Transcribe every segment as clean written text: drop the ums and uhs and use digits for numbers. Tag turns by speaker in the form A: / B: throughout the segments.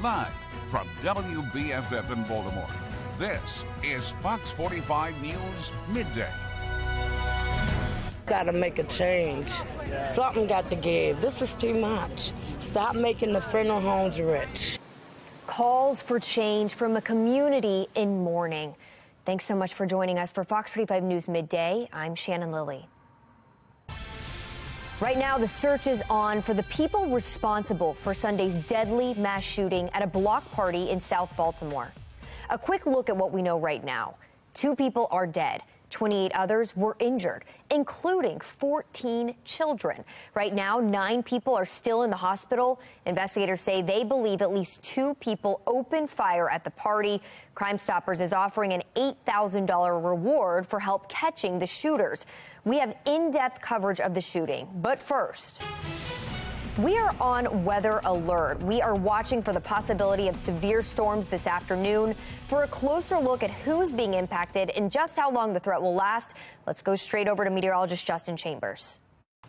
A: Live from WBFF in Baltimore, this is Fox 45 News Midday.
B: Got to make a change. Something got to give. This is too much. Stop making the funeral homes rich.
C: Calls for change from a community in mourning. Thanks so much for joining us for Fox 45 News Midday. I'm Shannon Lilly. Right now, the search is on for the people responsible for Sunday's deadly mass shooting at a block party in South Baltimore. A quick look at what we know right now. 2 people are dead. 28 others were injured, including 14 children. Right now, 9 people are still in the hospital. Investigators say they believe at least 2 people opened fire at the party. Crime Stoppers is offering an $8,000 reward for help catching the shooters. We have in-depth coverage of the shooting, but first, we are on weather alert. We are watching for the possibility of severe storms this afternoon. For a closer look at who's being impacted and just how long the threat will last, let's go straight over to meteorologist Justin Chambers.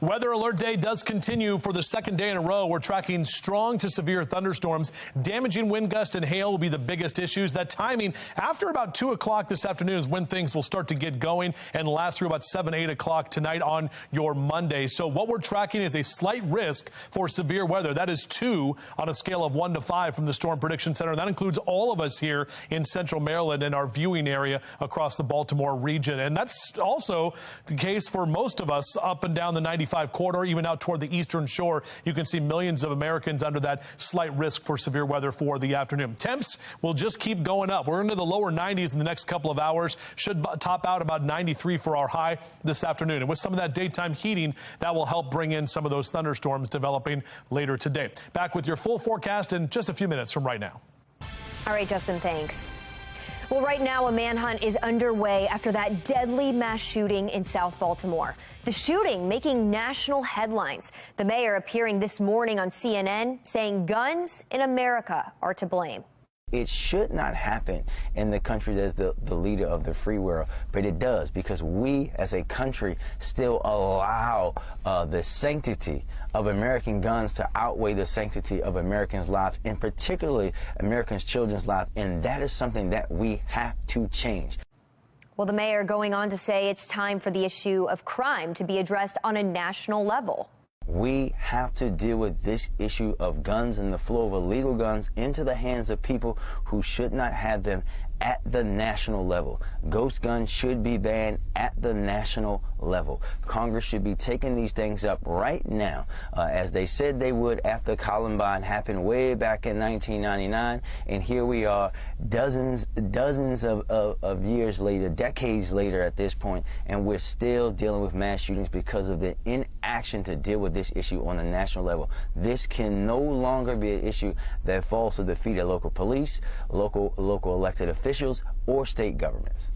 D: Weather alert day does continue for the second day in a row. We're tracking strong to severe thunderstorms. Damaging wind gusts and hail will be the biggest issues. That timing after about 2 o'clock this afternoon is when things will start to get going and last through about 7, 8 o'clock tonight on your Monday. So what we're tracking is a slight risk for severe weather. That is 2 on a scale of 1 to 5 from the Storm Prediction Center. That includes all of us here in Central Maryland and our viewing area across the Baltimore region. And that's also the case for most of us up and down the 95 corridor, even out toward the eastern shore. You can see millions of Americans under that slight risk for severe weather for the afternoon. Temps will just keep going up. We're into the lower 90s in the next couple of hours. Should top out about 93 for our high this afternoon. And with some of that daytime heating, that will help bring in some of those thunderstorms developing later today. Back with your full forecast in just a few minutes from right now.
C: All right, Justin, thanks. Well, right now, a manhunt is underway after that deadly mass shooting in South Baltimore. The shooting making national headlines. The mayor appearing this morning on CNN saying guns in America are to blame.
E: It should not happen in the country that's the leader of the free world, but it does because we as a country still allow the sanctity of American guns to outweigh the sanctity of Americans' lives, and particularly Americans' children's lives, and that is something that we have to change.
C: Well, the mayor going on to say it's time for the issue of crime to be addressed on a national level.
E: We have to deal with this issue of guns and the flow of illegal guns into the hands of people who should not have them at the national level. Ghost guns should be banned at the national level. Congress should be taking these things up right now, as they said they would after Columbine happened way back in 1999. And here we are, dozens of years later, decades later at this point, and we're still dealing with mass shootings because of the inaction to deal with this issue on a national level. This can no longer be an issue that falls to the feet of local police, local elected officials, or state governments.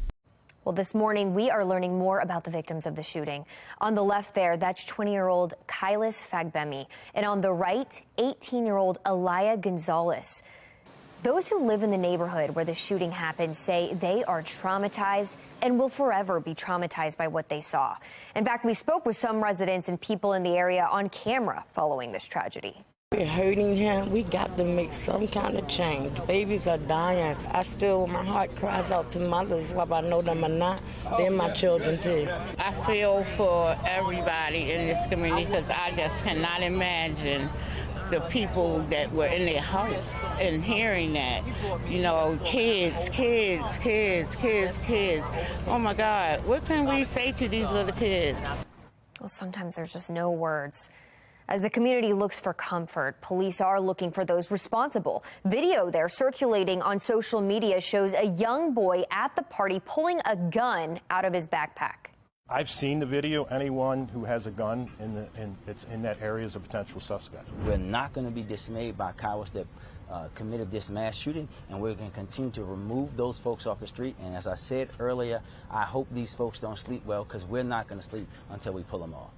C: Well, this morning, we are learning more about the victims of the shooting. On the left there, that's 20-year-old Kylis Fagbemi. And on the right, 18-year-old Alaya Gonzalez. Those who live in the neighborhood where the shooting happened say they are traumatized and will forever be traumatized by what they saw. In fact, we spoke with some residents and people in the area on camera following this tragedy.
B: We're hurting him. We got to make some kind of change. Babies are dying. My heart cries out to mothers, whether I know them or not. They're my children, too.
F: I feel for everybody in this community because I just cannot imagine the people that were in their house and hearing that, you know, kids. Oh, my God, what can we say to these little kids?
C: Well, sometimes there's just no words. As the community looks for comfort, police are looking for those responsible. Video there circulating on social media shows a young boy at the party pulling a gun out of his backpack.
G: I've seen the video. Anyone who has a gun that's in that area is a potential suspect.
E: We're not going to be dismayed by cowards that committed this mass shooting, and we're going to continue to remove those folks off the street. And as I said earlier, I hope these folks don't sleep well, because we're not going to sleep until we pull them off.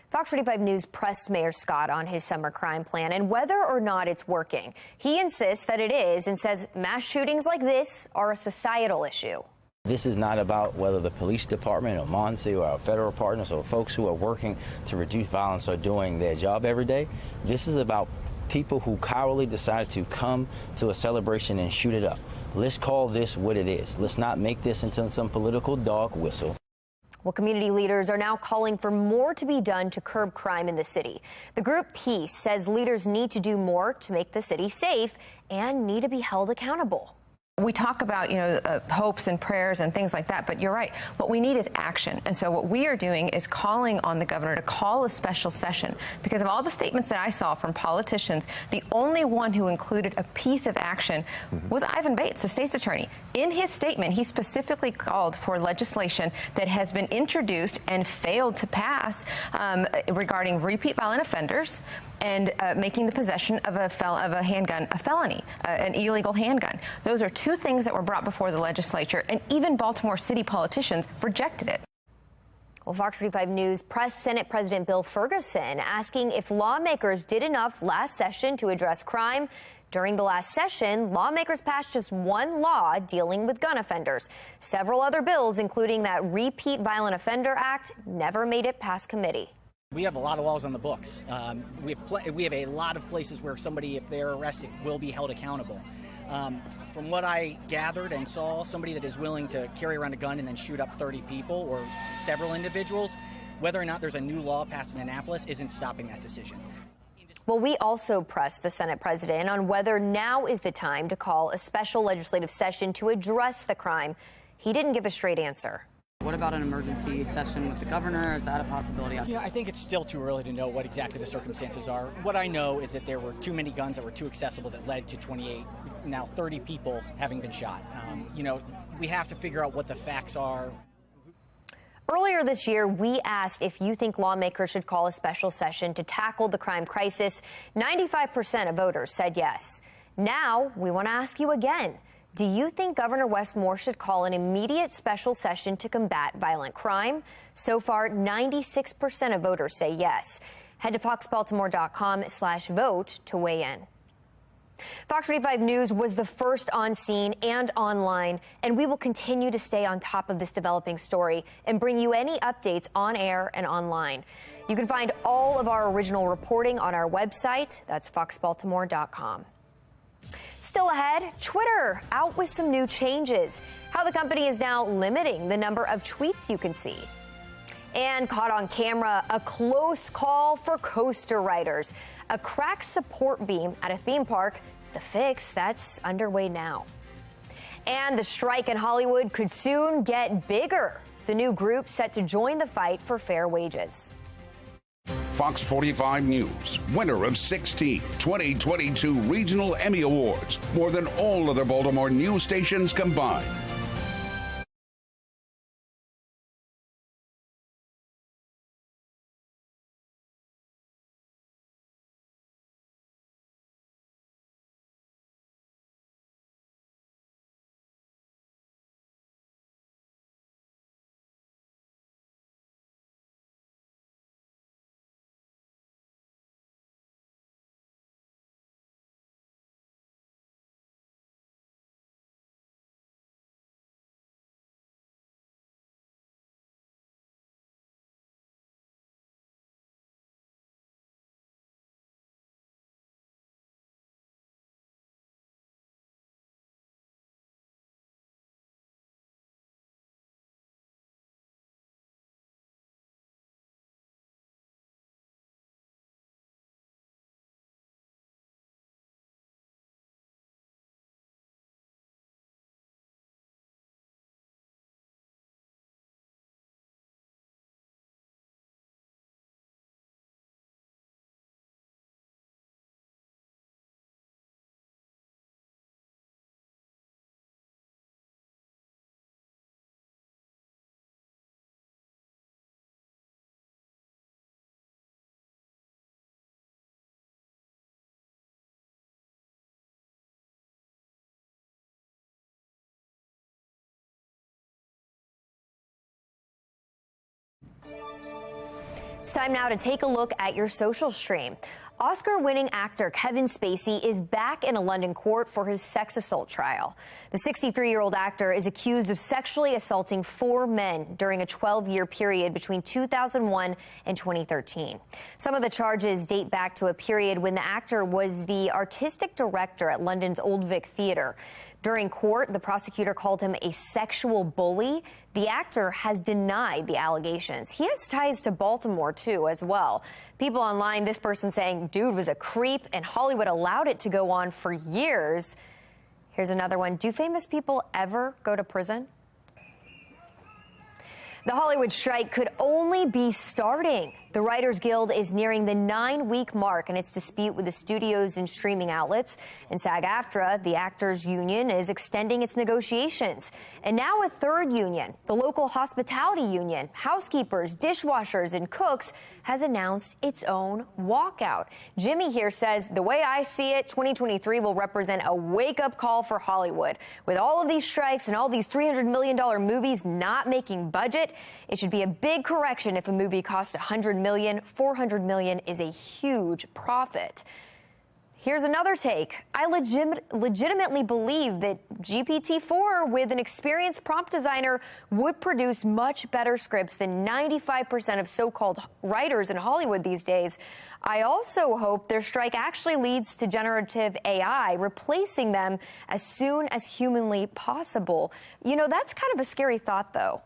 C: Fox 45 News pressed Mayor Scott on his summer crime plan and whether or not it's working. He insists that it is and says mass shootings like this are a societal issue.
E: This is not about whether the police department or MONSE or our federal partners or folks who are working to reduce violence are doing their job every day. This is about people who cowardly decide to come to a celebration and shoot it up. Let's call this what it is. Let's not make this into some political dog whistle.
C: Well, community leaders are now calling for more to be done to curb crime in the city. The group Peace says leaders need to do more to make the city safe and need to be held accountable.
H: We talk about, hopes and prayers and things like that, but you're right. What we need is action. And so what we are doing is calling on the governor to call a special session because of all the statements that I saw from politicians. The only one who included a piece of action was Ivan Bates, the state's attorney. In his statement, he specifically called for legislation that has been introduced and failed to pass regarding repeat violent offenders and making the possession of a handgun a felony, an illegal handgun. Those are two things that were brought before the legislature, and even Baltimore City politicians rejected it.
C: Well, Fox 45 News pressed Senate President Bill Ferguson asking if lawmakers did enough last session to address crime. During the last session, lawmakers passed just one law dealing with gun offenders. Several other bills, including that Repeat Violent Offender Act, never made it past committee.
I: We have a lot of laws on the books. We have a lot of places where somebody, if they're arrested, will be held accountable. From what I gathered and saw, somebody that is willing to carry around a gun and then shoot up 30 people or several individuals, whether or not there's a new law passed in Annapolis isn't stopping that decision.
C: Well, we also pressed the Senate president on whether now is the time to call a special legislative session to address the crime. He didn't give a straight answer.
J: What about an emergency session with the governor? Is that a possibility?
I: I think it's still too early to know what exactly the circumstances are. What I know is that there were too many guns that were too accessible that led to 28, now 30 people having been shot. We have to figure out what the facts are.
C: Earlier this year, we asked if you think lawmakers should call a special session to tackle the crime crisis. 95% of voters said yes. Now, we want to ask you again. Do you think Governor Wes Moore should call an immediate special session to combat violent crime? So far, 96% of voters say yes. Head to foxbaltimore.com/vote to weigh in. Fox 45 News was the first on scene and online, and we will continue to stay on top of this developing story and bring you any updates on air and online. You can find all of our original reporting on our website. That's foxbaltimore.com. Still ahead, Twitter out with some new changes, how the company is now limiting the number of tweets you can see. And caught on camera, a close call for coaster riders. A cracked support beam at a theme park, the fix that's underway now. And the strike in Hollywood could soon get bigger. The new group set to join the fight for fair wages.
A: Fox 45 News, winner of 16 2022 Regional Emmy Awards, more than all other Baltimore news stations combined.
C: It's time now to take a look at your social stream. Oscar-winning actor Kevin Spacey is back in a London court for his sex assault trial. The 63-year-old actor is accused of sexually assaulting 4 men during a 12-year period between 2001 and 2013. Some of the charges date back to a period when the actor was the artistic director at London's Old Vic Theatre. During court, the prosecutor called him a sexual bully. The actor has denied the allegations. He has ties to Baltimore, too, as well. People online, this person saying, dude was a creep, and Hollywood allowed it to go on for years. Here's another one. Do famous people ever go to prison? The Hollywood strike could only be starting. The Writers Guild is nearing the 9-week mark in its dispute with the studios and streaming outlets. And SAG-AFTRA, the actors union, is extending its negotiations. And now a third union, the local hospitality union, housekeepers, dishwashers, and cooks, has announced its own walkout. Jimmy here says, the way I see it, 2023 will represent a wake-up call for Hollywood. With all of these strikes and all these $300 million movies not making budget, it should be a big correction if a movie costs $100 million. $400 million is a huge profit. Here's another take. I legitimately believe that GPT-4 with an experienced prompt designer would produce much better scripts than 95% of so-called writers in Hollywood these days. I also hope their strike actually leads to generative AI replacing them as soon as humanly possible. You know, that's kind of a scary thought, though.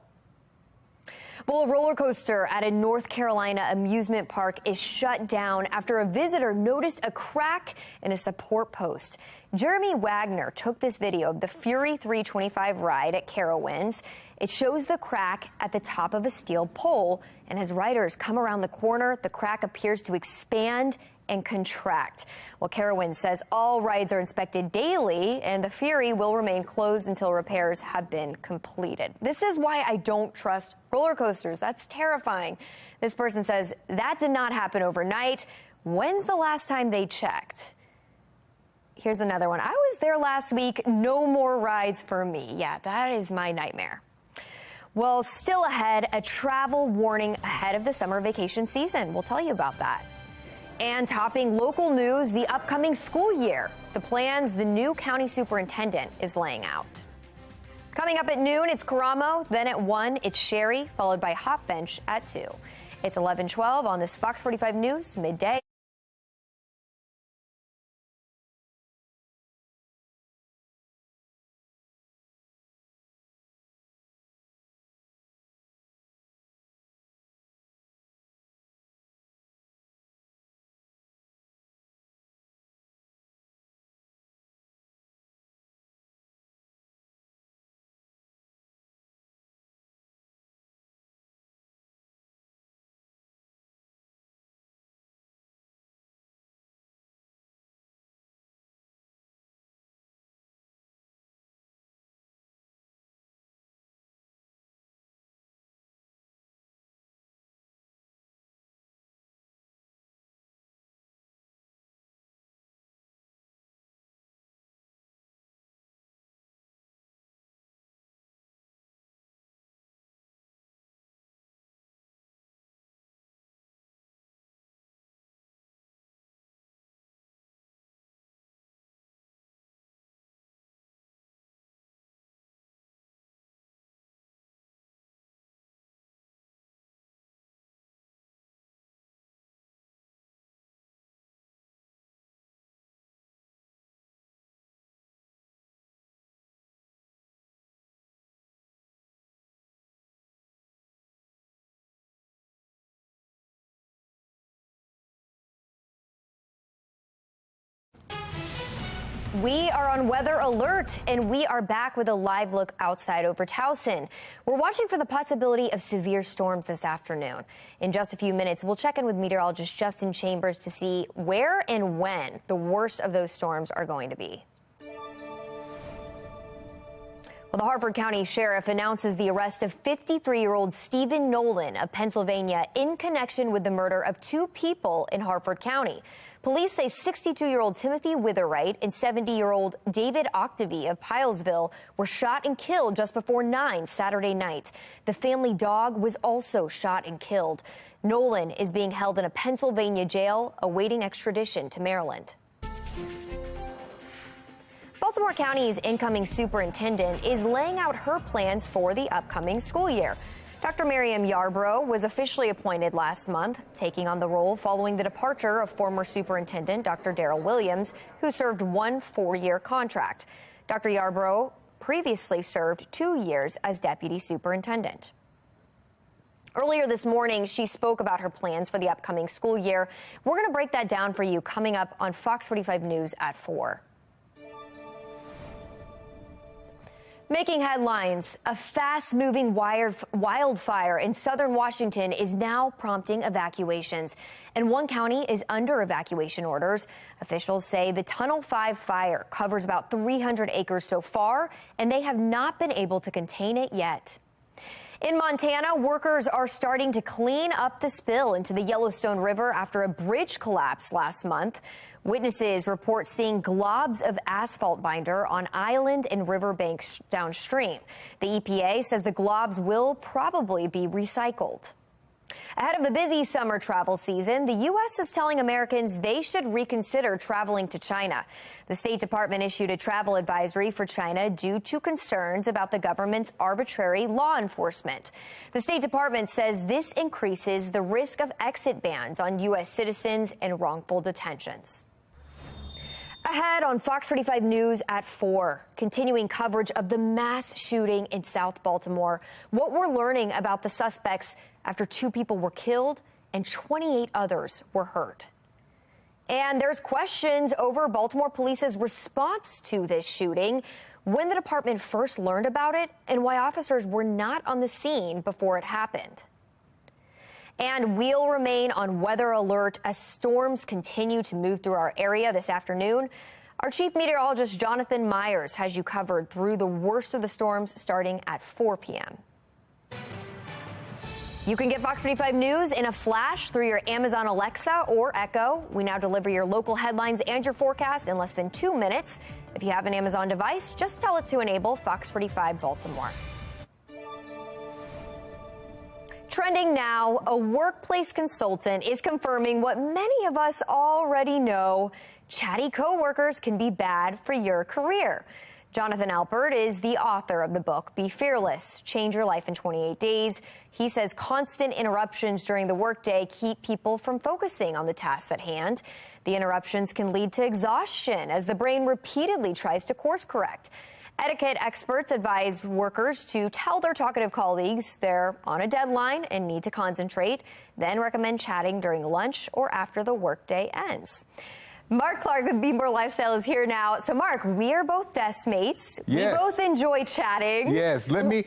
C: Well, a roller coaster at a North Carolina amusement park is shut down after a visitor noticed a crack in a support post. Jeremy Wagner took this video of the Fury 325 ride at Carowinds. It shows the crack at the top of a steel pole, and as riders come around the corner, the crack appears to expand and contract. Well, Carowinds says all rides are inspected daily, and the Fury will remain closed until repairs have been completed. This is why I don't trust roller coasters. That's terrifying. This person says that did not happen overnight. When's the last time they checked? Here's another one. I was there last week. No more rides for me. Yeah, that is my nightmare. Well, still ahead, a travel warning ahead of the summer vacation season. We'll tell you about that. And topping local news, the upcoming school year, the plans the new county superintendent is laying out. Coming up at noon, it's Karamo. Then at 1, it's Sherry, followed by Hot Bench at 2. It's 11:12 on this Fox 45 News Midday. We are on weather alert, and we are back with a live look outside over Towson. We're watching for the possibility of severe storms this afternoon. In just a few minutes, we'll check in with meteorologist Justin Chambers to see where and when the worst of those storms are going to be. Well, the Harford County Sheriff announces the arrest of 53-year-old Stephen Nolan of Pennsylvania in connection with the murder of 2 people in Harford County. Police say 62-year-old Timothy Witherwright and 70-year-old David Octavie of Pilesville were shot and killed just before 9 Saturday night. The family dog was also shot and killed. Nolan is being held in a Pennsylvania jail awaiting extradition to Maryland. Baltimore County's incoming superintendent is laying out her plans for the upcoming school year. Dr. Miriam Yarbrough was officially appointed last month, taking on the role following the departure of former superintendent Dr. Darrell Williams, who served 1 4-year contract. Dr. Yarbrough previously served 2 years as deputy superintendent. Earlier this morning, she spoke about her plans for the upcoming school year. We're going to break that down for you coming up on Fox 45 News at 4. Making headlines, a fast-moving wildfire in southern Washington is now prompting evacuations, and one county is under evacuation orders. Officials say the Tunnel 5 fire covers about 300 acres so far, and they have not been able to contain it yet. In Montana, workers are starting to clean up the spill into the Yellowstone River after a bridge collapsed last month. Witnesses report seeing globs of asphalt binder on island and riverbanks downstream. The EPA says the globs will probably be recycled. Ahead of the busy summer travel season, the U.S. is telling Americans they should reconsider traveling to China. The State Department issued a travel advisory for China due to concerns about the government's arbitrary law enforcement. The State Department says this increases the risk of exit bans on U.S. citizens and wrongful detentions. Ahead on Fox 45 News at 4, continuing coverage of the mass shooting in South Baltimore. What we're learning about the suspects after 2 people were killed and 28 others were hurt. And there's questions over Baltimore police's response to this shooting, when the department first learned about it, and why officers were not on the scene before it happened. And we'll remain on weather alert as storms continue to move through our area this afternoon. Our chief meteorologist, Jonathan Myers, has you covered through the worst of the storms starting at 4 p.m. You can get Fox 45 News in a flash through your Amazon Alexa or Echo. We now deliver your local headlines and your forecast in less than 2 minutes. If you have an Amazon device, just tell it to enable Fox 45 Baltimore. Trending now, a workplace consultant is confirming what many of us already know: chatty coworkers can be bad for your career. Jonathan Alpert is the author of the book, Be Fearless, Change Your Life in 28 Days. He says constant interruptions during the workday keep people from focusing on the tasks at hand. The interruptions can lead to exhaustion as the brain repeatedly tries to course correct. Etiquette experts advise workers to tell their talkative colleagues they're on a deadline and need to concentrate, then recommend chatting during lunch or after the workday ends. Mark Clark with Be More Lifestyle is here now. So, Mark, we are both desk mates.
K: Yes.
C: We both enjoy chatting.
K: Yes. Let me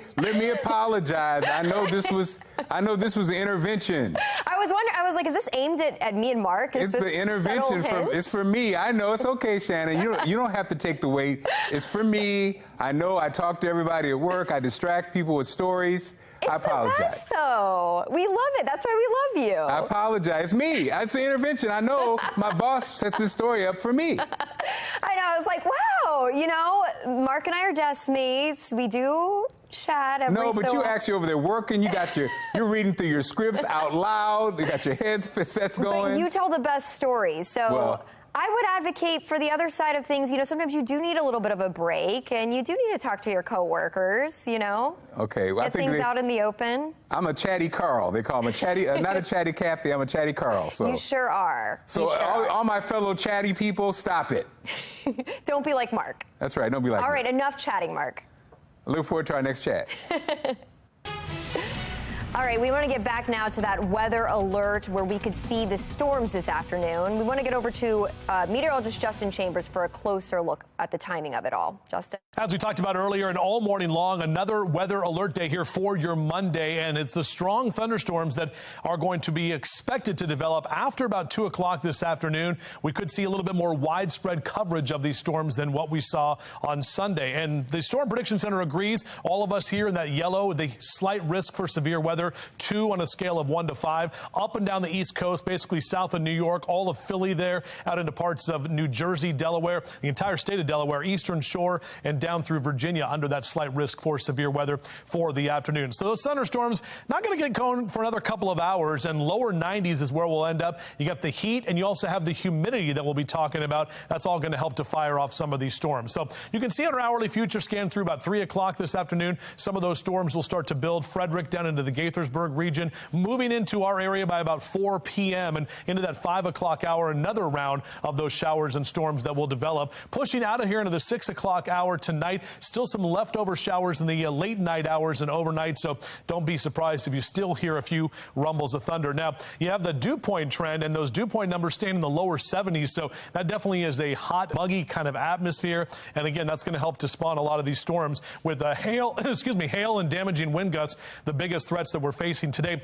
K: apologize. I know this was an intervention.
C: I was wondering. I was like, is this aimed at me and Mark?
K: It's an intervention it's for me. I know it's okay, Shannon. You don't have to take the weight. It's for me. I know I talk to everybody at work. I distract people with stories. I apologize.
C: The best, though. We love it. That's why we love you.
K: I apologize. It's me. It's an intervention. I know my boss set this story up for me.
C: I know. I was like, wow. You know, Mark and I are desk mates. We do chat every
K: No, but
C: so
K: you
C: often.
K: actually over there working. You're reading through your scripts out loud. You got your headsets going.
C: But you tell the best stories. So.
K: Well,
C: I would advocate for the other side of things. You know, sometimes you do need a little bit of a break, and you do need to talk to your coworkers, you know.
K: Okay. Well,
C: Get things out in the open.
K: I'm a chatty Carl. They call me chatty, not a chatty Kathy. I'm a chatty Carl. So.
C: You sure are.
K: So all my fellow chatty people, stop it.
C: Don't be like Mark.
K: That's right. Don't be like
C: All
K: me.
C: right, enough chatting, Mark.
K: I look forward to our next chat.
C: All right, we want to get back now to that weather alert where we could see the storms this afternoon. We want to get over to meteorologist Justin Chambers for a closer look at the timing of it all. Justin?
D: As we talked about earlier, and all morning long, another weather alert day here for your Monday, and it's the strong thunderstorms that are going to be expected to develop after about 2 o'clock this afternoon. We could see a little bit more widespread coverage of these storms than what we saw on Sunday. And the Storm Prediction Center agrees. All of us here in that yellow, the slight risk for severe weather, 2 on a scale of 1 to 5, up and down the East Coast, basically south of New York, all of Philly there, out into parts of New Jersey, Delaware, the entire state of Delaware, Eastern Shore, and down through Virginia under that slight risk for severe weather for the afternoon. So those thunderstorms not going to get going for another couple of hours, and lower 90s is where we'll end up. You got the heat, and you also have the humidity that we'll be talking about. That's all going to help to fire off some of these storms. So you can see on our hourly future scan through about 3 o'clock this afternoon, some of those storms will start to build. Frederick down into the Gaithersburg region, moving into our area by about 4 p.m. and into that 5 o'clock hour, another round of those showers and storms that will develop. Pushing out of here into the 6 o'clock hour tonight, still some leftover showers in the late night hours and overnight, so don't be surprised if you still hear a few rumbles of thunder. Now, you have the dew point trend, and those dew point numbers staying in the lower 70s, so that definitely is a hot, muggy kind of atmosphere, and again, that's going to help to spawn a lot of these storms with hail, hail and damaging wind gusts, the biggest threats that we're facing today.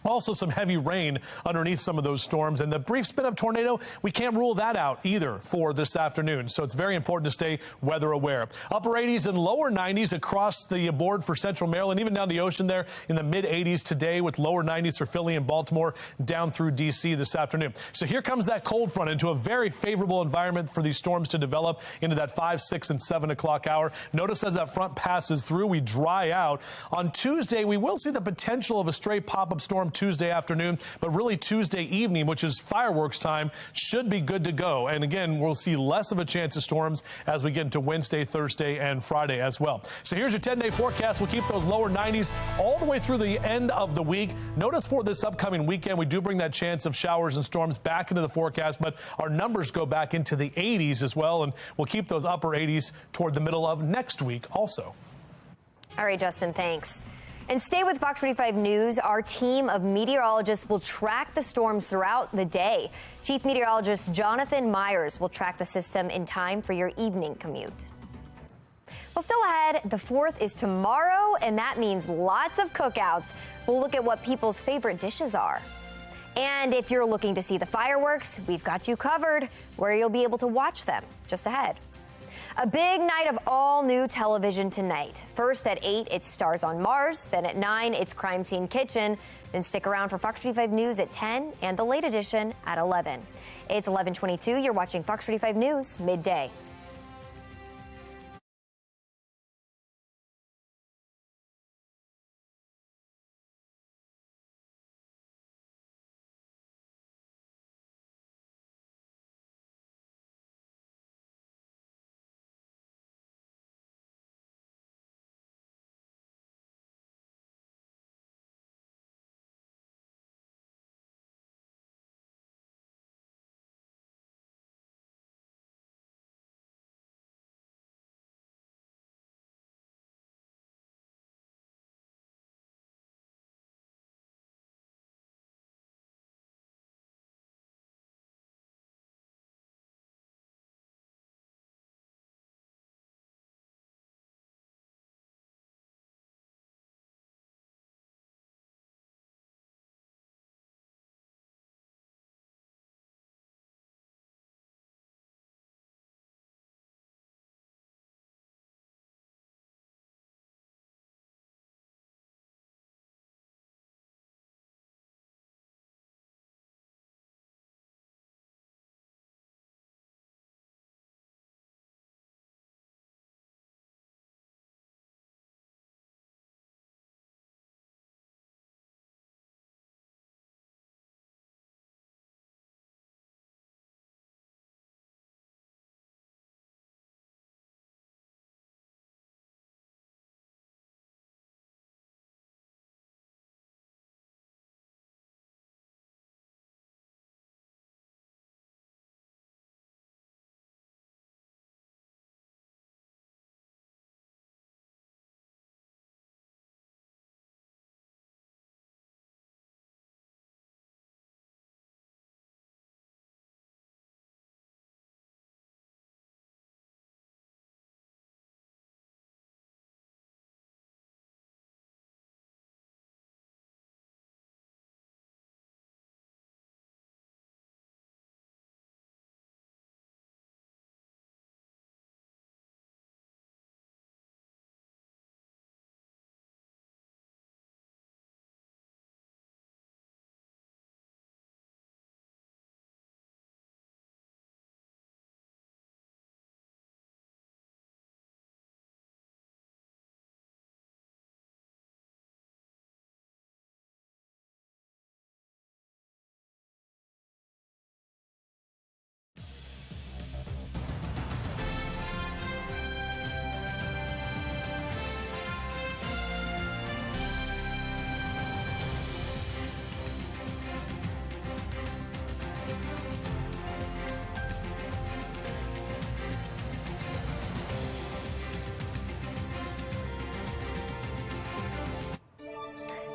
D: Also some heavy rain underneath some of those storms, and the brief spin-up tornado, we can't rule that out either for this afternoon. So it's very important to stay weather aware. Upper 80s and lower 90s across the board for central Maryland, even down the ocean there in the mid 80s today, with lower 90s for Philly and Baltimore down through D.C. this afternoon. So here comes that cold front into a very favorable environment for these storms to develop into that 5, 6, and 7 o'clock hour. Notice as that front passes through, we dry out. On Tuesday, we will see the potential of a stray pop-up storm Tuesday afternoon, but really Tuesday evening, which is fireworks time, should be good to go. And again, we'll see less of a chance of storms as we get into Wednesday, Thursday, and Friday as well. So here's your 10-day forecast. We'll keep those lower 90s all the way through the end of the week. Notice for this upcoming weekend, we do bring that chance of showers and storms back into the forecast, but our numbers go back into the 80s as well, and we'll keep those upper 80s toward the middle of next week also.
C: All right, Justin, thanks. And stay with Fox 45 News. Our team of meteorologists will track the storms throughout the day. Chief Meteorologist Jonathan Myers will track the system in time for your evening commute. Well, still ahead, the 4th is tomorrow, and that means lots of cookouts. We'll look at what people's favorite dishes are. And if you're looking to see the fireworks, we've got you covered, where you'll be able to watch them just ahead. A big night of all-new television tonight. First at 8, it's Stars on Mars. Then at 9, it's Crime Scene Kitchen. Then stick around for Fox 45 News at 10 and the late edition at 11. It's 11:22. You're watching Fox 45 News Midday.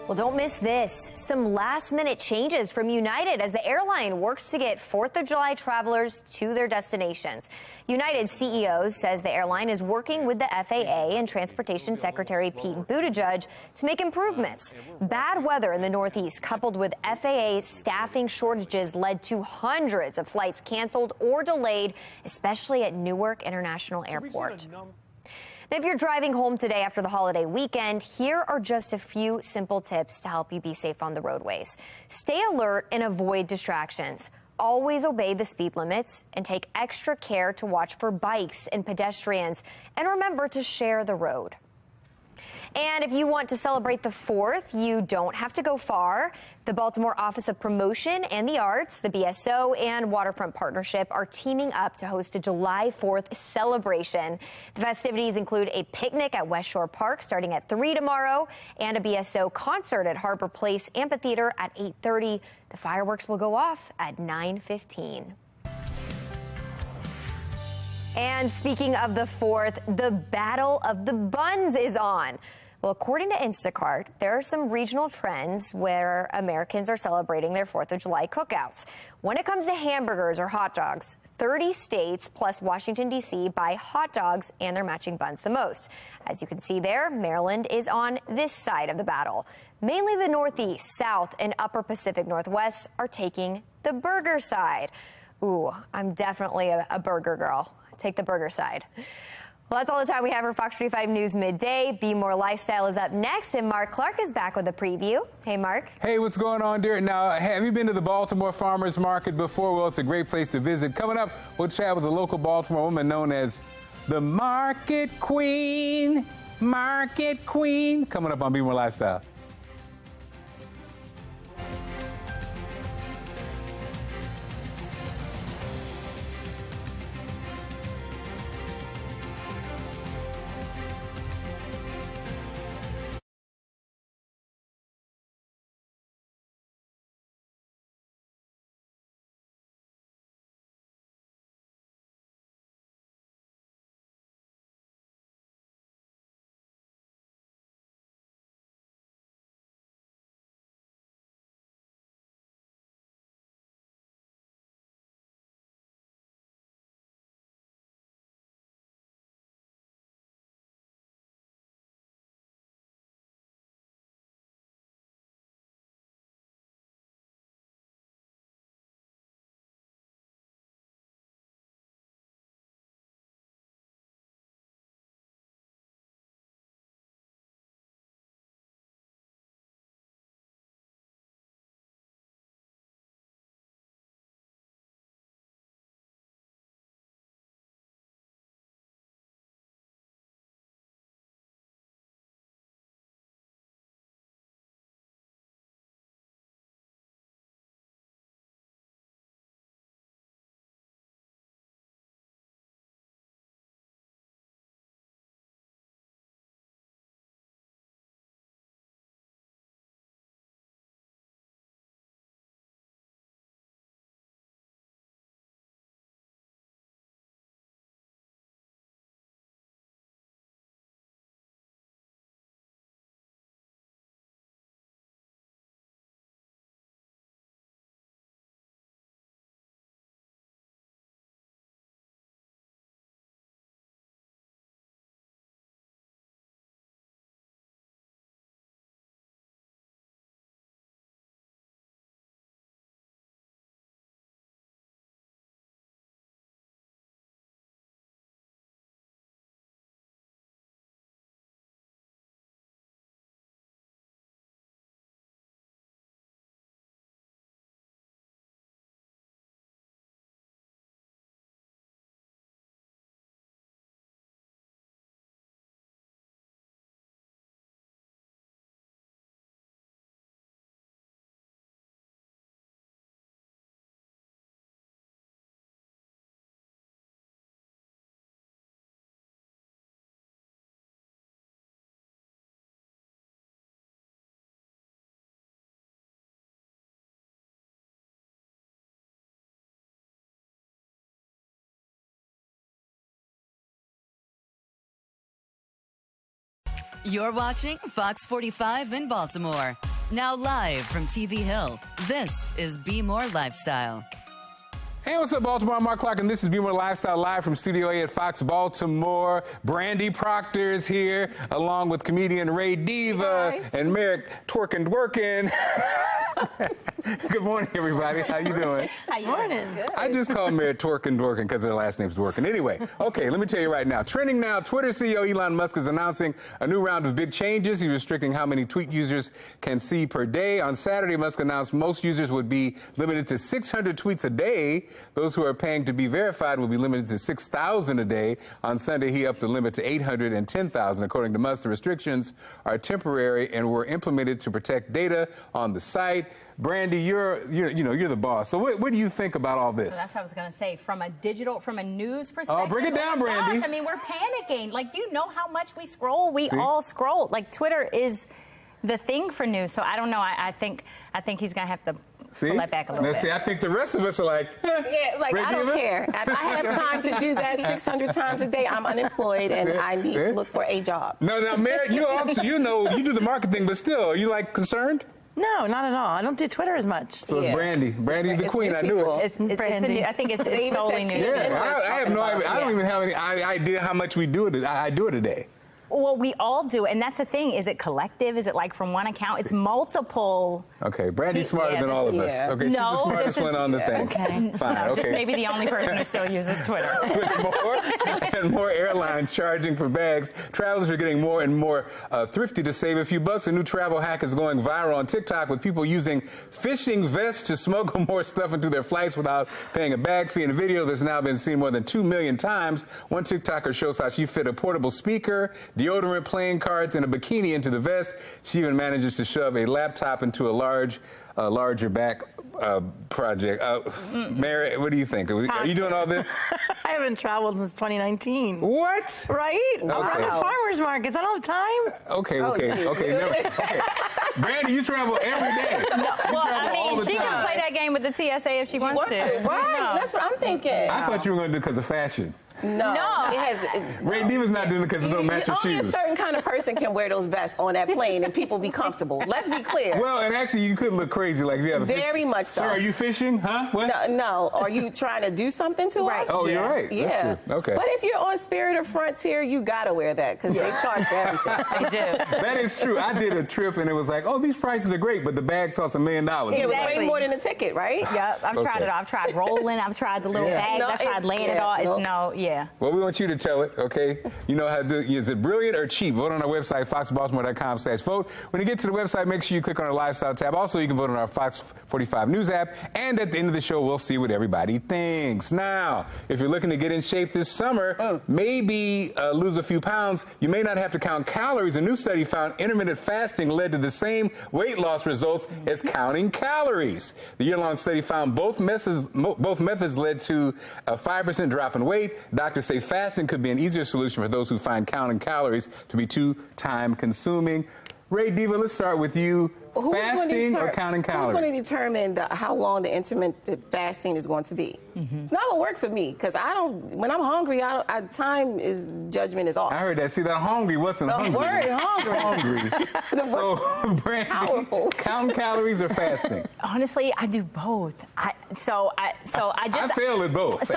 C: Well, don't miss this. Some last-minute changes from United as the airline works to get 4th of July travelers to their destinations. United CEO says the airline is working with the FAA and Transportation Secretary Pete Buttigieg to make improvements. Bad weather in the Northeast coupled with FAA staffing shortages led to hundreds of flights canceled or delayed, especially at Newark International Airport. Now, if you're driving home today after the holiday weekend, here are just a few simple tips to help you be safe on the roadways. Stay alert and avoid distractions. Always obey the speed limits and take extra care to watch for bikes and pedestrians. And remember to share the road. And if you want to celebrate the 4th, you don't have to go far. The Baltimore Office of Promotion and the Arts, the BSO, and Waterfront Partnership are teaming up to host a July 4th celebration. The festivities include a picnic at West Shore Park starting at 3 tomorrow and a BSO concert at Harbor Place Amphitheater at 8:30. The fireworks will go off at 9:15. And speaking of the 4th, the Battle of the Buns is on. Well, according to Instacart, there are some regional trends where Americans are celebrating their 4th of July cookouts. When it comes to hamburgers or hot dogs, 30 states plus Washington, D.C. buy hot dogs and their matching buns the most. As you can see there, Maryland is on this side of the battle. Mainly the Northeast, South, and Upper Pacific Northwest are taking the burger side. Ooh, I'm definitely a burger girl. Take the burger side. Well, that's all the time we have for Fox 45 News Midday. Be More Lifestyle is up next, and Mark Clark is back with a preview. Hey, Mark.
K: Hey, what's going on, dear? Now, have you been to the Baltimore Farmers Market before? Well, it's a great place to visit. Coming up, we'll chat with a local Baltimore woman known as the Market Queen. Market Queen. Coming up on Be More Lifestyle.
L: You're watching Fox 45 in Baltimore. Now live from TV Hill, this is Be More Lifestyle.
K: Hey, what's up, Baltimore? I'm Mark Clark, and this is Be More Lifestyle live from Studio A at Fox Baltimore. Brandy Proctor is here, along with comedian Ray Diva and Merrick Twerkin Dworkin. Good morning, everybody. How you doing?
M: How you morning.
K: Good. I just call Merrick Twerkin Dworkin because their last name's Dworkin. Anyway, okay, let me tell you right now. Trending now, Twitter CEO Elon Musk is announcing a new round of big changes. He's restricting how many tweet users can see per day. On Saturday, Musk announced most users would be limited to 600 tweets a day. Those who are paying to be verified will be limited to 6,000 a day. On Sunday, he upped the limit to 810,000. According to Musk, the restrictions are temporary and were implemented to protect data on the site. Brandy, you're the boss. So what do you think about all this?
M: Well, that's what I was going to say. From a news perspective.
K: Oh, bring it down, Brandy.
M: Gosh, I mean, we're panicking. Like, you know how much we scroll. We all scroll. Like, Twitter is the thing for news. So I don't know. I think he's going to have to pull that back a little bit.
K: See, I think the rest of us are like,
N: yeah, like I don't care. If I have time to do that 600 times a day, I'm unemployed and I need to look for a job.
K: No, Mary, you also, you do the market thing, but still, are you like concerned?
O: No, not at all. I don't do Twitter as much.
K: So it's Brandy. Brandy's the queen. I knew it.
M: It's Brandy. I think it's solely news.
K: Yeah, I have no idea. I don't even have any idea how much we do it. I do it a day.
M: Well, we all do, and that's the thing. Is it collective? Is it like from one account? It's multiple.
K: Okay, Brandy's smarter than all of us. Okay, she's the smartest one on the thing.
M: Okay.
K: Fine,
M: no,
K: okay.
M: Just maybe the only person who still uses Twitter.
K: With more airlines charging for bags, travelers are getting more and more thrifty to save a few bucks. A new travel hack is going viral on TikTok with people using fishing vests to smuggle more stuff into their flights without paying a bag fee. In a video that's now been seen more than 2 million times, one TikToker shows how she fit a portable speaker, deodorant, playing cards, and a bikini into the vest. She even manages to shove a laptop into a larger back project. Mary, what do you think? Are you doing all this?
O: I haven't traveled since 2019.
K: What?
O: Right?
K: Okay.
O: I'm at farmers markets. I don't have time.
K: Okay. Brandy, you travel every day.
M: She can play that game with the TSA if she wants to.
N: Right, that's what I'm thinking.
K: I thought you were going to do it because of fashion.
N: No. It has.
K: Ray Diva's not doing it because of no matching shoes.
N: Only a certain kind of person can wear those vests on that plane and people be comfortable. Let's be clear.
K: Well, and actually, you could look crazy like if you have a
N: very much so.
K: Sir, are you fishing? Huh? What?
N: No. Are you trying to do something to us?
K: Oh, you're right.
N: Yeah.
K: That's true. Okay.
N: But if you're on Spirit or Frontier, you gotta wear that because they charge for everything.
M: They do.
K: That is true. I did a trip and it was like, oh, these prices are great, but the bag costs $1 million.
N: It was way more than a ticket, right?
M: Yep. I've tried it all. I've tried rolling. I've tried the little bags. I've tried laying it all. It's
K: Well, we want you to tell it, okay? You know how to do it. Is it brilliant or cheap? Vote on our website, foxbaltimore.com/vote. When you get to the website, make sure you click on our lifestyle tab. Also, you can vote on our Fox 45 News app. And at the end of the show, we'll see what everybody thinks. Now, if you're looking to get in shape this summer, maybe lose a few pounds, you may not have to count calories. A new study found intermittent fasting led to the same weight loss results as counting calories. The year-long study found both methods led to a 5% drop in weight. Doctors say fasting could be an easier solution for those who find counting calories to be too time-consuming. Ray Diva, let's start with you. Fasting or counting calories?
N: Who's going to determine how long the intermittent fasting is going to be? It's not going to work for me because when I'm hungry, judgment is off.
K: I heard that. See, that hungry wasn't hungry.
N: The word hungry.
K: So, Brandy, counting calories or fasting?
M: Honestly, I do both. I
K: fail at both.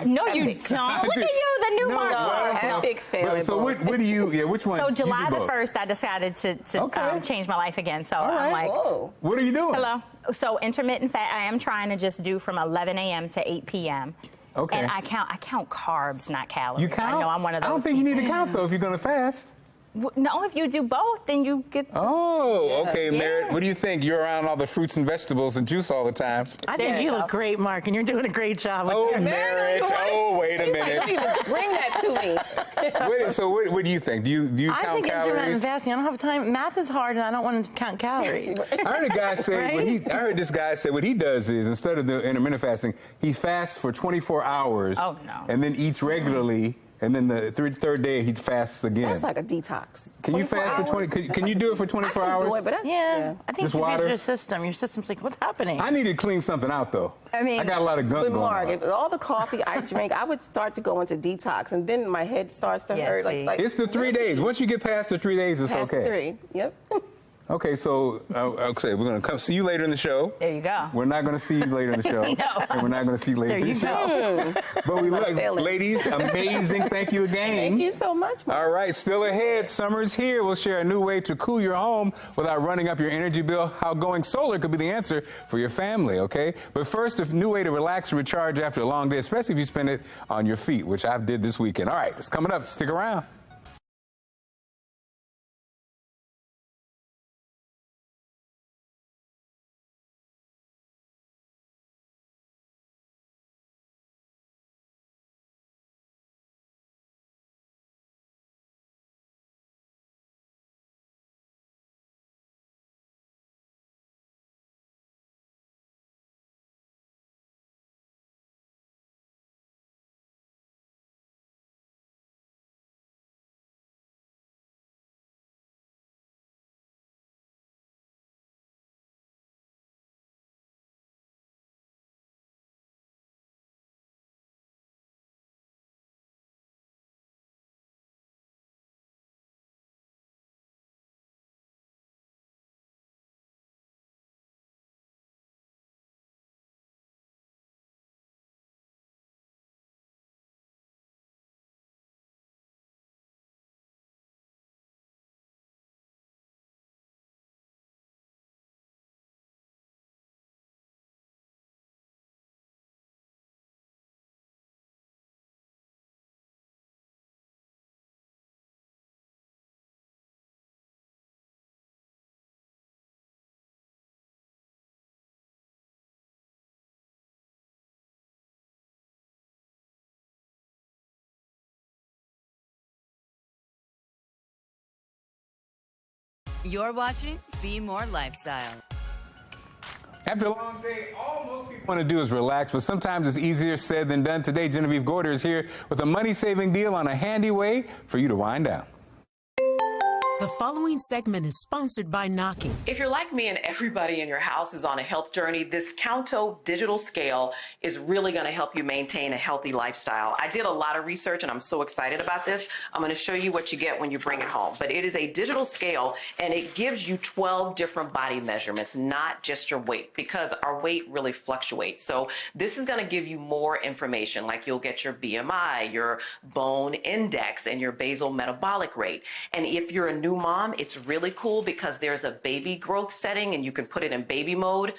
M: No, you don't. Look at you, the new Mark.
N: Epic fail.
K: So what do you? Yeah, which one?
M: So July the 1st, I decided to change my life again. So I'm like,
N: whoa.
K: What are you doing?
M: Hello. So intermittent fast, I am trying to just do from 11 a.m. to 8 p.m.
K: Okay.
M: And I count carbs, not calories.
K: You count?
M: I know I'm one of those.
K: I don't think you need to count though if you're going to fast.
M: No, if you do both, then you get.
K: Oh, okay, Merritt. What do you think? You're around all the fruits and vegetables and juice all the time.
O: I think you look great, Mark, and you're doing a great job.
K: Oh, Merritt. Oh, wait a minute.
N: Don't even bring that to me.
K: So what do you think? Do you count calories?
O: I think intermittent fasting. I don't have time. Math is hard, and I don't want to count calories.
K: I heard a guy say I heard this guy say what he does is instead of the intermittent fasting, he fasts for 24 hours.
M: Oh no.
K: And then eats regularly. And then the third day, he fasts again.
N: That's like a detox.
K: Can you fast for 20? Can you do it for 24 hours?
N: Do it, but
O: I think
K: just
O: you
K: water?
O: your system. Your system's like, what's happening?
K: I need to clean something out, though.
M: I mean,
K: I got a lot of gunk going
N: Mark,
K: on.
N: if all the coffee I drink, I would start to go into detox, and then my head starts to hurt. Like
K: it's the 3 days. Once you get past the 3 days, it's
N: past
K: okay.
N: 3. Yep.
K: Okay, so okay, we're going to come see you later in the show.
M: There you go.
K: We're not going to see you later in the show.
M: No.
K: And we're not going to see you later in the show. But we look, ladies, amazing. Thank you again.
N: Thank you so much.
K: All right, still ahead. Summer's here. We'll share a new way to cool your home without running up your energy bill. How going solar could be the answer for your family, okay? But first, a new way to relax and recharge after a long day, especially if you spend it on your feet, which I did this weekend. All right, it's coming up. Stick around.
L: You're watching Be More Lifestyle.
K: After a long day, all most people want to do is relax, but sometimes it's easier said than done. Today, Genevieve Gorder is here with a money-saving deal on a handy way for you to wind down.
P: The following segment is sponsored by Naki.
Q: If you're like me and everybody in your house is on a health journey, this Counto digital scale is really going to help you maintain a healthy lifestyle. I did a lot of research and I'm so excited about this. I'm going to show you what you get when you bring it home. But it is a digital scale and it gives you 12 different body measurements, not just your weight, because our weight really fluctuates. So this is going to give you more information, like you'll get your BMI, your bone index, and your basal metabolic rate. And if you're a new mom, it's really cool because there's a baby growth setting and you can put it in baby mode.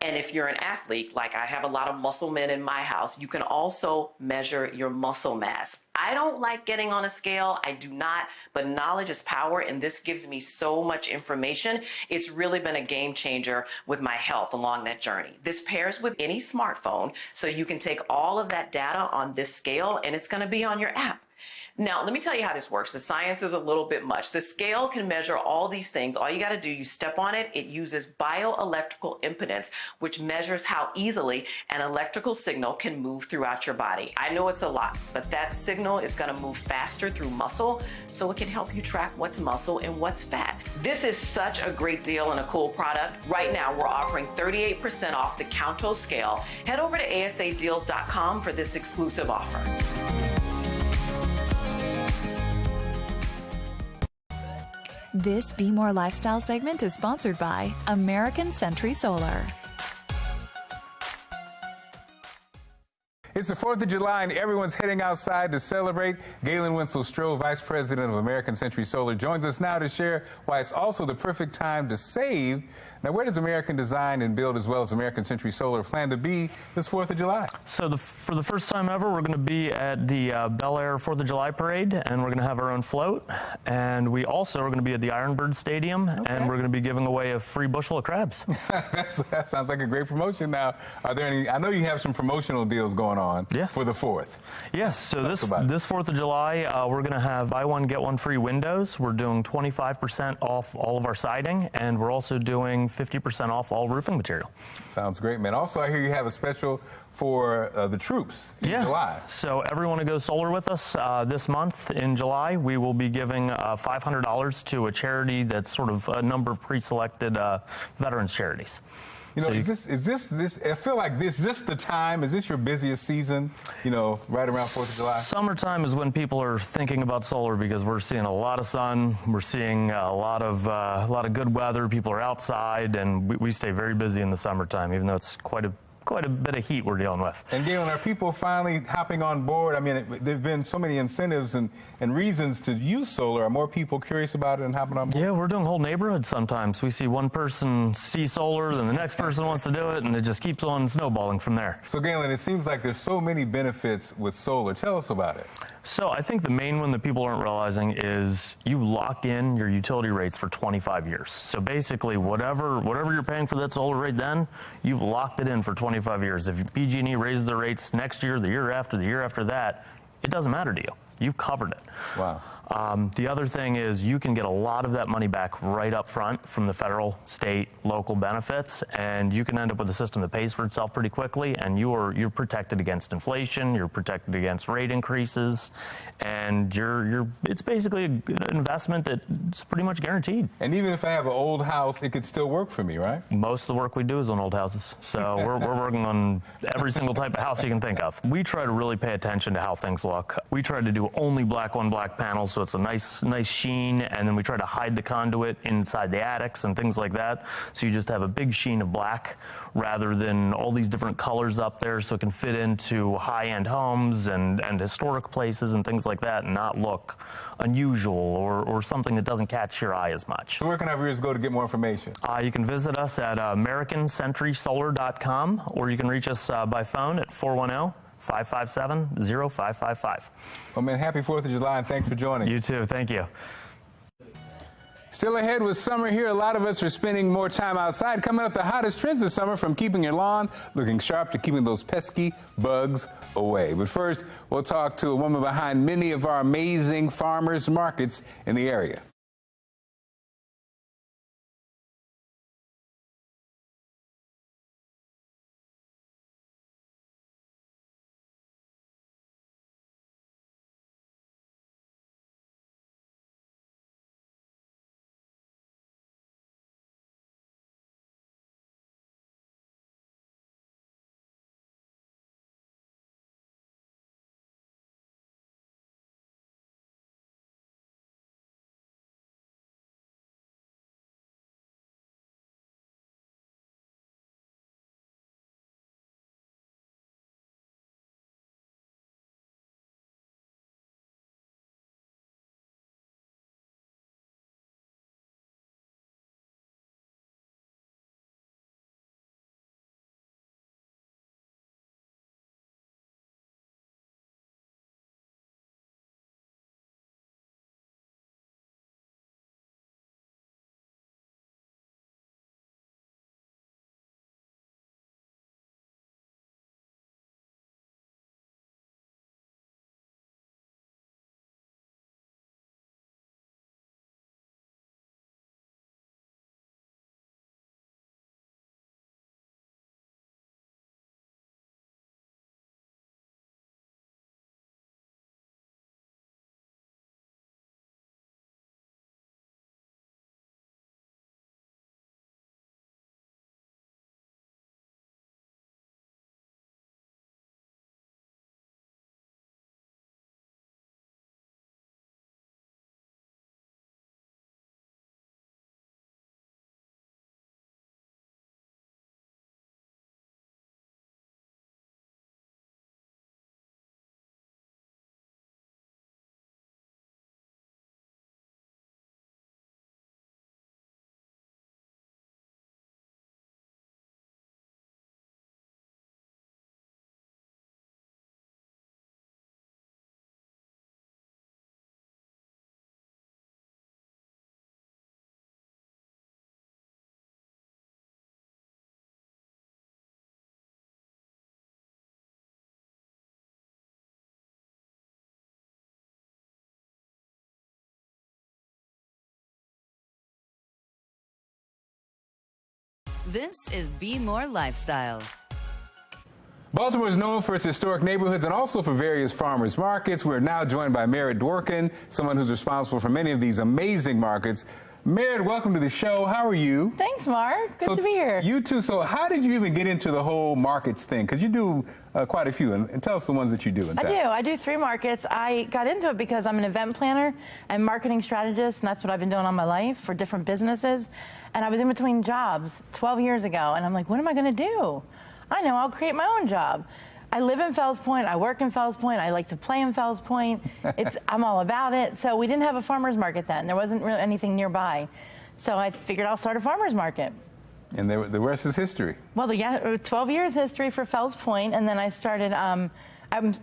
Q: And if you're an athlete, like I have a lot of muscle men in my house, you can also measure your muscle mass. I don't like getting on a scale. I do not, but knowledge is power, and this gives me so much information. It's really been a game changer with my health along that journey. This pairs with any smartphone, so you can take all of that data on this scale, and it's going to be on your app. Now, let me tell you how this works. The science is a little bit much. The scale can measure all these things. All you got to do, you step on it. It uses bioelectrical impedance, which measures how easily an electrical signal can move throughout your body. I know it's a lot, but that signal is going to move faster through muscle, so it can help you track what's muscle and what's fat. This is such a great deal and a cool product. Right now, we're offering 38% off the Counto scale. Head over to asadeals.com for this exclusive offer.
R: This Be More Lifestyle segment is sponsored by American Century Solar.
K: It's the 4th of July and everyone's heading outside to celebrate. Galen Winslow-Stroh, Vice President of American Century Solar, joins us now to share why it's also the perfect time to save. Now, where does American Design and Build, as well as American Century Solar, plan to be this 4th of July?
S: So for the first time ever, we're going to be at the Bel Air 4th of July Parade, and we're going to have our own float. And we also are going to be at the Ironbird Stadium, and we're going to be giving away a free bushel of crabs.
K: That sounds like a great promotion. Now, are there any, I know you have some promotional deals going on for the 4th.
S: Yes, so this 4th of July, we're going to have buy one, get one free windows. We're doing 25% off all of our siding, and we're also doing 50% off all roofing material.
K: Sounds great, man. Also, I hear you have a special for the troops in July.
S: So everyone who goes solar with us this month in July, we will be giving $500 to a charity that's sort of a number of pre-selected veterans charities.
K: You know,
S: So
K: is this? I feel like this the time? Is this your busiest season? You know, right around 4th of July.
S: Summertime is when people are thinking about solar because we're seeing a lot of sun. We're seeing a lot of good weather. People are outside, and we stay very busy in the summertime, even though it's quite a bit of heat we're dealing with.
K: And Galen, are people finally hopping on board? I mean, there's been so many incentives and reasons to use solar. Are more people curious about it and hopping on board?
S: Yeah, we're doing whole neighborhoods sometimes. We see one person see solar, then the next person wants to do it, and it just keeps on snowballing from there.
K: So Galen, it seems like there's so many benefits with solar. Tell us about it.
S: So I think the main one that people aren't realizing is you lock in your utility rates for 25 years. So basically, whatever you're paying for that solar rate then, you've locked it in for 25 years. If PG&E raises the rates next year, the year after that, it doesn't matter to you. You've covered it.
K: Wow.
S: The other thing is you can get a lot of that money back right up front from the federal, state, local benefits, and you can end up with a system that pays for itself pretty quickly, and you're protected against inflation, you're protected against rate increases, and it's basically an investment that's pretty much guaranteed.
K: And even if I have an old house, it could still work for me, right?
S: Most of the work we do is on old houses, so we're working on every single type of house you can think of. We try to really pay attention to how things look. We try to do only black on black panels, so it's a nice sheen, and then we try to hide the conduit inside the attics and things like that, so you just have a big sheen of black rather than all these different colors up there, so it can fit into high-end homes and historic places and things like that and not look unusual or something that doesn't catch your eye as much.
K: So where can our viewers go to get more information?
S: You can visit us at AmericanCenturySolar.com, or you can reach us by phone at 410-557-0555.
K: Well, man, happy 4th of July, and thanks for joining.
S: You too. Thank you.
K: Still ahead with summer here. A lot of us are spending more time outside. Coming up, the hottest trends this summer, from keeping your lawn looking sharp to keeping those pesky bugs away. But first, we'll talk to a woman behind many of our amazing farmers markets in the area.
L: This is Be More Lifestyle.
K: Baltimore is known for its historic neighborhoods and also for various farmers markets. We're now joined by Merritt Dworkin, someone who's responsible for many of these amazing markets. Meredith, welcome to the show. How are you?
O: Thanks, Mark. Good to be here.
K: You too. So how did you even get into the whole markets thing? Because you do quite a few, and tell us the ones that you do.
O: I do 3 markets. I got into it because I'm an event planner and marketing strategist, and that's what I've been doing all my life for different businesses. And I was in between jobs 12 years ago, and I'm like, what am I going to do? I know, I'll create my own job. I live in Fells Point. I work in Fells Point. I like to play in Fells Point. I'm all about it. So we didn't have a farmer's market then. There wasn't really anything nearby. So I figured I'll start a farmer's market.
K: And the rest is history.
O: Well, 12 years history for Fells Point, and then I started, I'm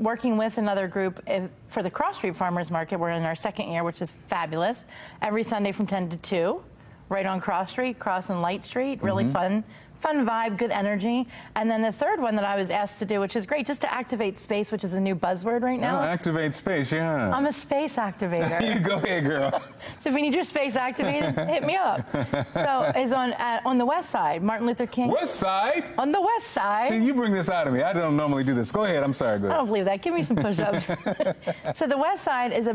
O: working with another group for the Cross Street Farmers Market. We're in our 2nd year, which is fabulous. Every Sunday from 10 to 2, right on Cross Street, Cross and Light Street. Really fun vibe, good energy. And then the 3rd one that I was asked to do, which is great, just to activate space, which is a new buzzword right now.
K: Oh, activate space, yeah.
O: I'm a space activator.
K: You go ahead, girl.
O: So if you need your space activated, hit me up. So it's on the west side, Martin Luther King.
K: West side?
O: On the west side.
K: See, you bring this out of me. I don't normally do this. Go ahead. I'm sorry. Go ahead.
O: I don't believe that. Give me some push-ups. So the west side is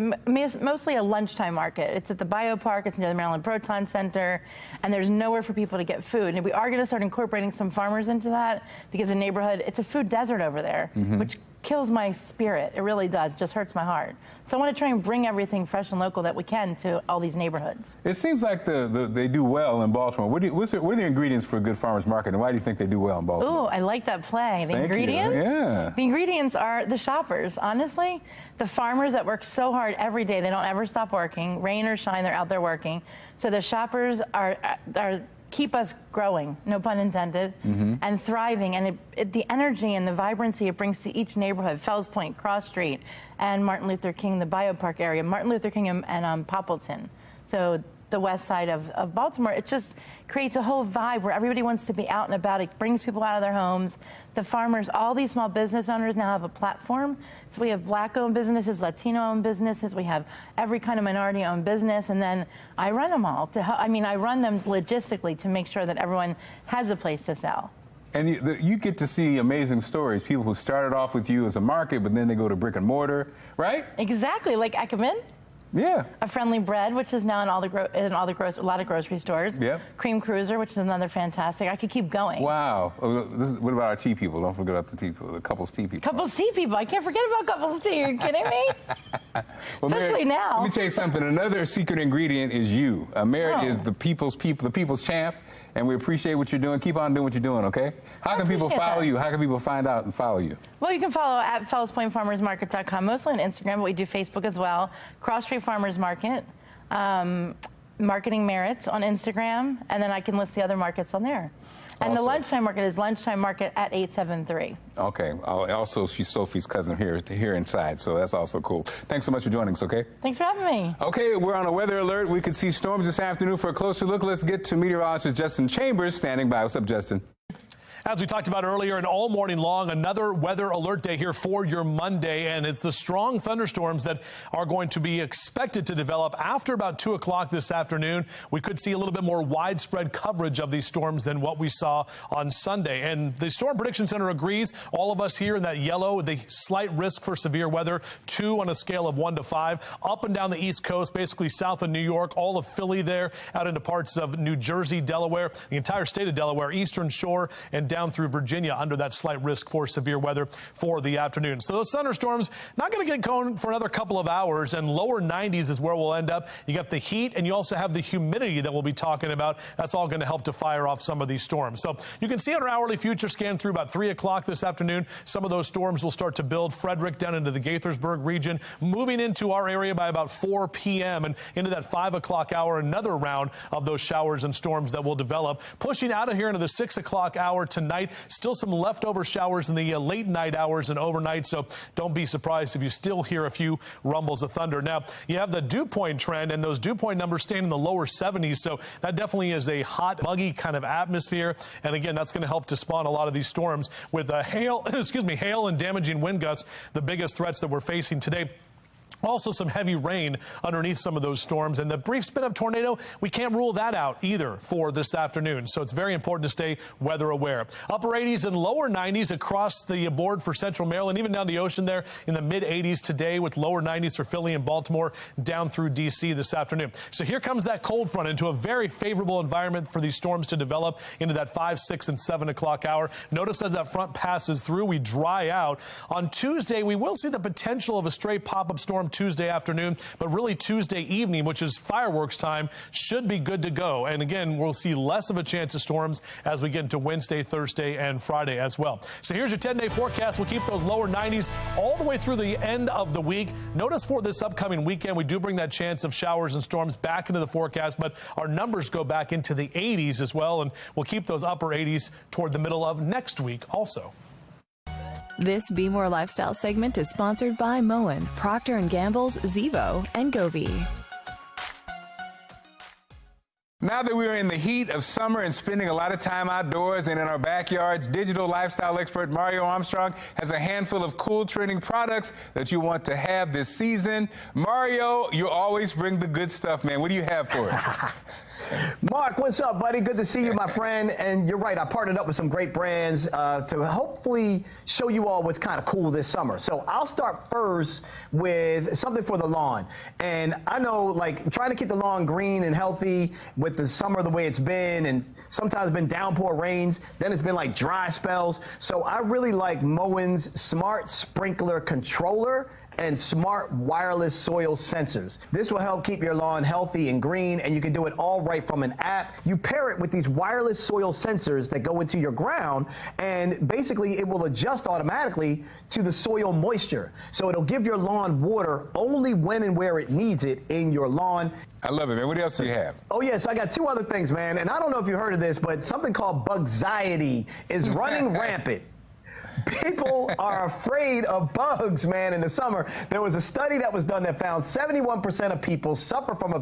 O: mostly a lunchtime market. It's at the Biopark. It's near the Maryland Proton Center. And there's nowhere for people to get food. And we are going to start incorporating some farmers into that because the neighborhood, it's a food desert over there, which kills my spirit. It really does. Just hurts my heart. So I want to try and bring everything fresh and local that we can to all these neighborhoods.
K: It seems like they do well in Baltimore. What are the ingredients for a good farmer's market, and why do you think they do well in Baltimore?
O: Oh, I like that play. The ingredients?
K: Yeah.
O: The ingredients are the shoppers. Honestly, the farmers that work so hard every day, they don't ever stop working. Rain or shine, they're out there working. So the shoppers are keep us growing, no pun intended, and thriving. And the energy and the vibrancy it brings to each neighborhood, Fells Point, Cross Street, and Martin Luther King, the Biopark area, Martin Luther King and Poppleton. So the west side of Baltimore, it just creates a whole vibe where everybody wants to be out and about. It brings people out of their homes. The farmers, all these small business owners now have a platform. So we have Black-owned businesses, Latino-owned businesses. We have every kind of minority-owned business, and then I run them all. I run them logistically to make sure that everyone has a place to sell.
K: And you get to see amazing stories. People who started off with you as a market, but then they go to brick and mortar, right?
O: Exactly, like Ackerman.
K: Yeah.
O: A Friendly Bread, which is now in a lot of grocery stores.
K: Yep.
O: Cream Cruiser, which is another fantastic. I could keep going.
K: Wow. What about our tea people? Don't forget about the tea people, the Couples Tea people.
O: Couples Tea people. I can't forget about Couples Tea. Are you kidding me?
K: Well,
O: especially
K: Meredith,
O: now.
K: Let me tell you something. Another secret ingredient is you. Meredith is the people's champ, and we appreciate what you're doing. Keep on doing what you're doing, okay? How can people follow you? How can people find out and follow you?
O: Well, you can follow at FellsPointFarmersMarket.com, mostly on Instagram, but we do Facebook as well. Cross Street Farmers Market, Marketing Merits on Instagram, and then I can list the other markets on there. And the lunchtime market is lunchtime market at 873.
K: Okay. Also, she's Sophie's cousin here inside, so that's also cool. Thanks so much for joining us, okay?
O: Thanks for having me.
K: Okay, we're on a weather alert. We could see storms this afternoon. For a closer look, let's get to meteorologist Justin Chambers standing by. What's up, Justin?
D: As we talked about earlier, and all morning long, another weather alert day here for your Monday, and it's the strong thunderstorms that are going to be expected to develop after about 2 o'clock this afternoon. We could see a little bit more widespread coverage of these storms than what we saw on Sunday. And the Storm Prediction Center agrees. All of us here in that yellow, the slight risk for severe weather, 2 on a scale of 1 to 5, up and down the East Coast, basically south of New York, all of Philly there, out into parts of New Jersey, Delaware, the entire state of Delaware, Eastern Shore, and down through Virginia under that slight risk for severe weather for the afternoon. So those thunderstorms not going to get going for another couple of hours, and lower 90s is where we'll end up. You got the heat, and you also have the humidity that we'll be talking about. That's all going to help to fire off some of these storms. So you can see on our hourly future scan through about 3 o'clock this afternoon, some of those storms will start to build. Frederick down into the Gaithersburg region, moving into our area by about 4 p.m. and into that 5 o'clock hour, another round of those showers and storms that will develop, pushing out of here into the 6 o'clock hour tonight. Still some leftover showers in the late night hours and overnight, so don't be surprised if you still hear a few rumbles of thunder. Now, you have the dew point trend, and those dew point numbers staying in the lower 70s, so that definitely is a hot, muggy kind of atmosphere. And again, that's going to help to spawn a lot of these storms with hail and damaging wind gusts, the biggest threats that we're facing today. Also, some heavy rain underneath some of those storms, and the brief spin-up tornado, we can't rule that out either for this afternoon. So it's very important to stay weather aware. Upper 80s and lower 90s across the board for central Maryland, even down the ocean there in the mid 80s today, with lower 90s for Philly and Baltimore down through D.C. this afternoon. So here comes that cold front into a very favorable environment for these storms to develop into that 5, 6, and 7 o'clock hour. Notice as that front passes through, we dry out. On Tuesday, we will see the potential of a stray pop-up storm Tuesday afternoon, but really Tuesday evening, which is fireworks time, should be good to go. And again, we'll see less of a chance of storms as we get into Wednesday, Thursday, and Friday as well. So here's your 10-day forecast. We'll keep those lower 90s all the way through the end of the week. Notice for this upcoming weekend, we do bring that chance of showers and storms back into the forecast, but our numbers go back into the 80s as well, and we'll keep those upper 80s toward the middle of next week also.
R: This Be More Lifestyle segment is sponsored by Moen, Procter & Gamble's Zevo, and Govee.
K: Now that we are in the heat of summer and spending a lot of time outdoors and in our backyards, digital lifestyle expert Mario Armstrong has a handful of cool trending products that you want to have this season. Mario, you always bring the good stuff, man. What do you have for us?
T: Mark, what's up, buddy? Good to see you, my friend. And you're right, I partnered up with some great brands to hopefully show you all what's kind of cool this summer. So I'll start first with something for the lawn. And I know, like, trying to keep the lawn green and healthy with the summer the way it's been, and sometimes been downpour rains, then it's been like dry spells. So I really like Moen's Smart Sprinkler Controller and smart wireless soil sensors. This will help keep your lawn healthy and green, and you can do it all right from an app. You pair it with these wireless soil sensors that go into your ground, and basically it will adjust automatically to the soil moisture. So it'll give your lawn water only when and where it needs it in your lawn.
K: I love it, man. What else do you have?
T: Oh, yeah, so I got two other things, man, and I don't know if you heard of this, but something called bugxiety is running rampant. People are afraid of bugs, man, in the summer. There was a study that was done that found 71% of people suffer from a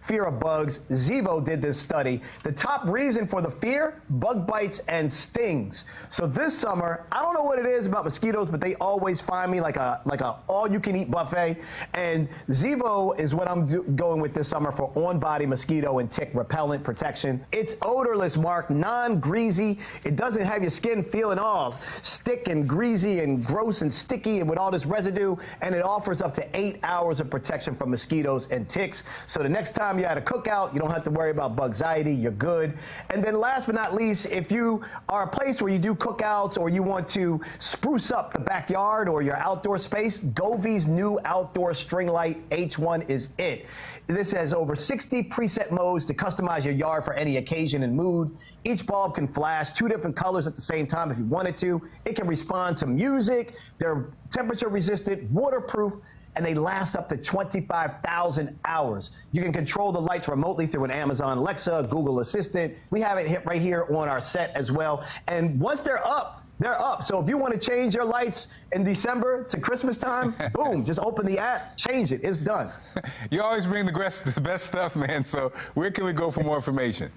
T: fear of bugs. Zevo did this study. The top reason for the fear, bug bites and stings. So this summer, I don't know what it is about mosquitoes, but they always find me like a all-you-can-eat buffet. And Zevo is what I'm going with this summer for on-body mosquito and tick repellent protection. It's odorless, Mark, non-greasy. It doesn't have your skin feeling all stick and greasy and gross and sticky and with all this residue, and it offers up to 8 hours of protection from mosquitoes and ticks. So the next time you're at a cookout, you don't have to worry about bugxiety, you're good. And then last but not least, if you are a place where you do cookouts or you want to spruce up the backyard or your outdoor space, Govee's new outdoor string light H1 is it. This has over 60 preset modes to customize your yard for any occasion and mood. Each bulb can flash 2 different colors at the same time if you wanted to. It can respond to music. They're temperature resistant, waterproof, and they last up to 25,000 hours. You can control the lights remotely through an Amazon Alexa, Google Assistant. We have it hit right here on our set as well. And once they're up, they're up. So if you want to change your lights in December to Christmas time, boom, just open the app, change it. It's done.
K: You always bring the best stuff, man. So where can we go for more information?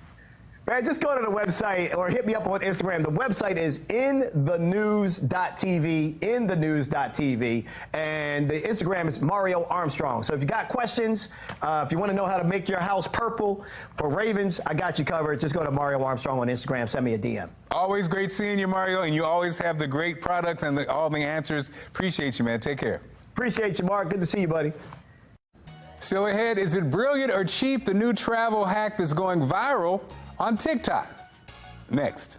T: Man, just go to the website or hit me up on Instagram. The website is inthenews.tv, and the Instagram is Mario Armstrong. So if you got questions, if you want to know how to make your house purple for ravens, I got you covered. Just go to Mario Armstrong on Instagram. Send me a DM.
K: Always great seeing you, Mario, and you always have the great products and all the answers. Appreciate you, man. Take care.
T: Appreciate you, Mark. Good to see you, buddy.
K: Still ahead, is it brilliant or cheap, the new travel hack that's going viral on TikTok? Next.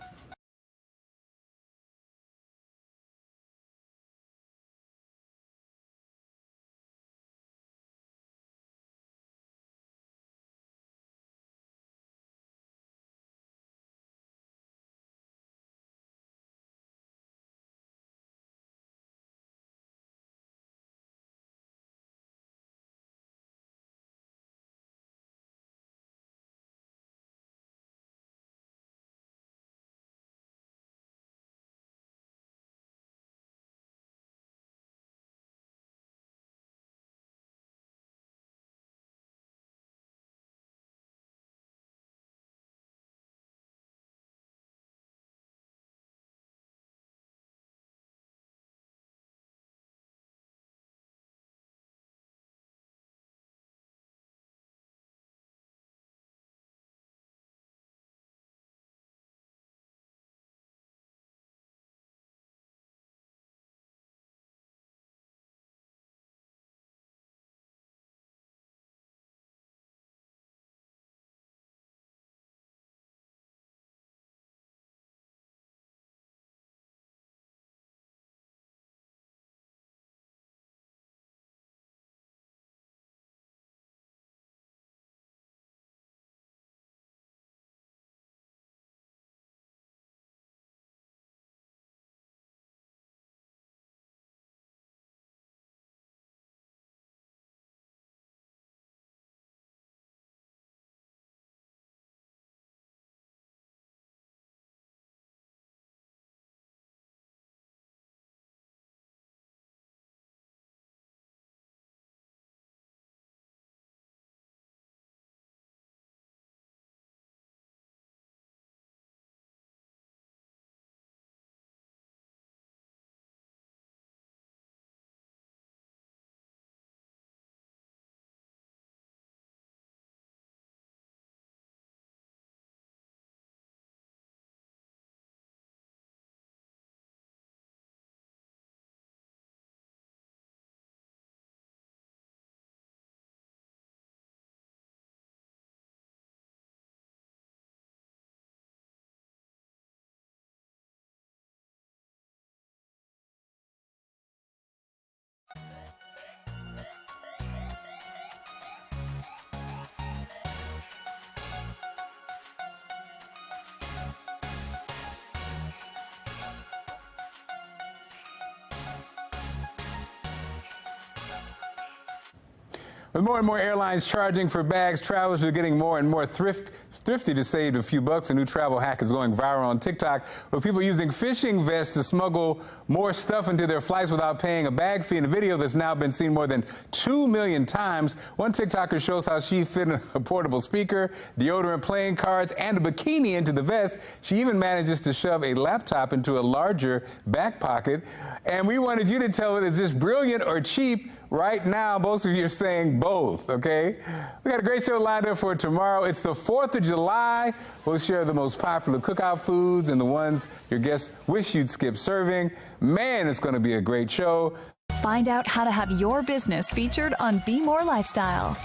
K: With more and more airlines charging for bags, travelers are getting more and more thrifty to save a few bucks. A new travel hack is going viral on TikTok with people using fishing vests to smuggle more stuff into their flights without paying a bag fee. In a video that's now been seen more than 2 million times, one TikToker shows how she fit a portable speaker, deodorant, playing cards, and a bikini into the vest. She even manages to shove a laptop into a larger back pocket. And we wanted you to tell it, is this brilliant or cheap? Right now, most of you are saying both, okay? We got a great show lined up for tomorrow. It's the 4th of July. We'll share the most popular cookout foods and the ones your guests wish you'd skip serving. Man, it's going to be a great show.
R: Find out how to have your business featured on Be More Lifestyle.